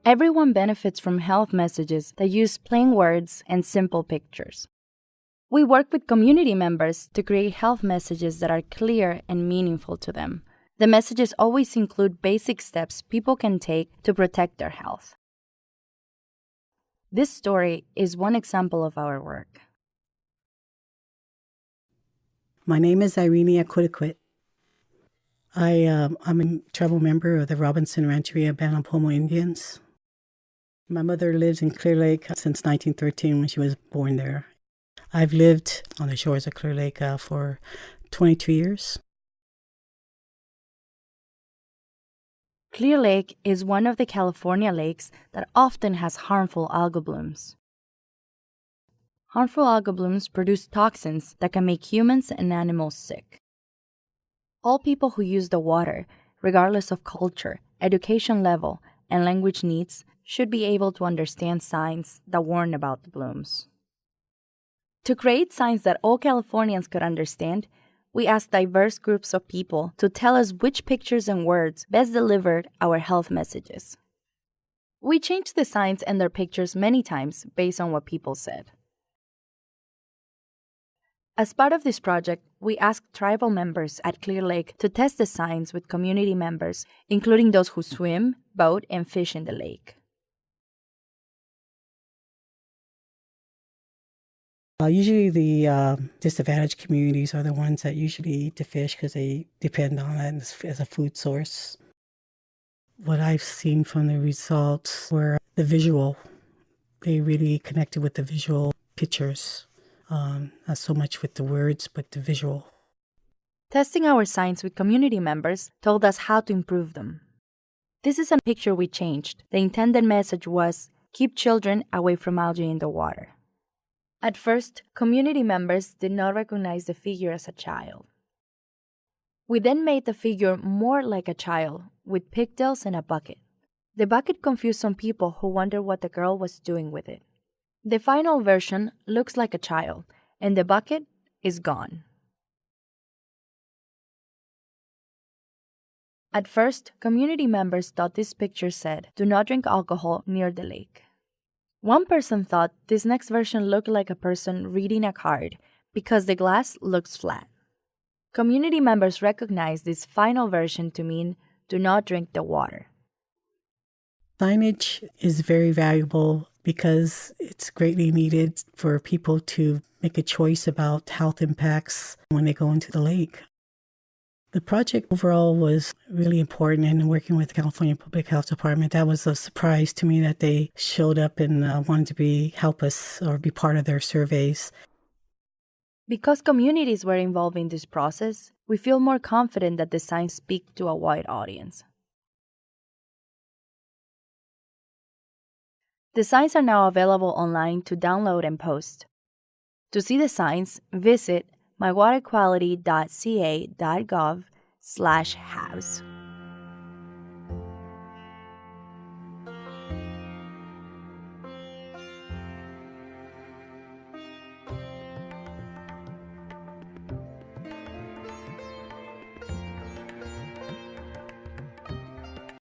Everyone benefits from health messages that use plain words and simple pictures. We work with community members to create health messages that are clear and meaningful to them. The messages always include basic steps people can take to protect their health. This story is one example of our work. My name is Irene Akutaquit. I'm a tribal member of the Robinson Rancheria Banapomo Indians. My mother lives in Clear Lake since 1913 when she was born there. I've lived on the shores of Clear Lake for 22 years. Clear Lake is one of the California lakes that often has harmful algal blooms. Harmful algal blooms produce toxins that can make humans and animals sick. All people who use the water, regardless of culture, education level, and language needs, should be able to understand signs that warn about the blooms. To create signs that all Californians could understand, we asked diverse groups of people to tell us which pictures and words best delivered our health messages. We changed the signs and their pictures many times based on what people said. As part of this project, we asked tribal members at Clear Lake to test the signs with community members, including those who swim, boat, and fish in the lake. Usually the disadvantaged communities are the ones that usually eat the fish because they depend on it as a food source. What I've seen from the results were the visual. They really connected with the visual pictures, not so much with the words, but the visual. Testing our signs with community members told us how to improve them. This is a picture we changed. The intended message was, keep children away from algae in the water. At first, community members did not recognize the figure as a child. We then made the figure more like a child, with pigtails and a bucket. The bucket confused some people who wondered what the girl was doing with it. The final version looks like a child, and the bucket is gone. At first, community members thought this picture said, do not drink alcohol near the lake. One person thought this next version looked like a person reading a card because the glass looks flat. Community members recognized this final version to mean, do not drink the water. Signage is very valuable because it's greatly needed for people to make a choice about health impacts when they go into the lake. The project overall was really important, and working with the California Public Health Department, that was a surprise to me that they showed up and wanted to help us or be part of their surveys. Because communities were involved in this process, we feel more confident that the signs speak to a wide audience. The signs are now available online to download and post. To see the signs, visit mywaterquality.ca.gov/halves.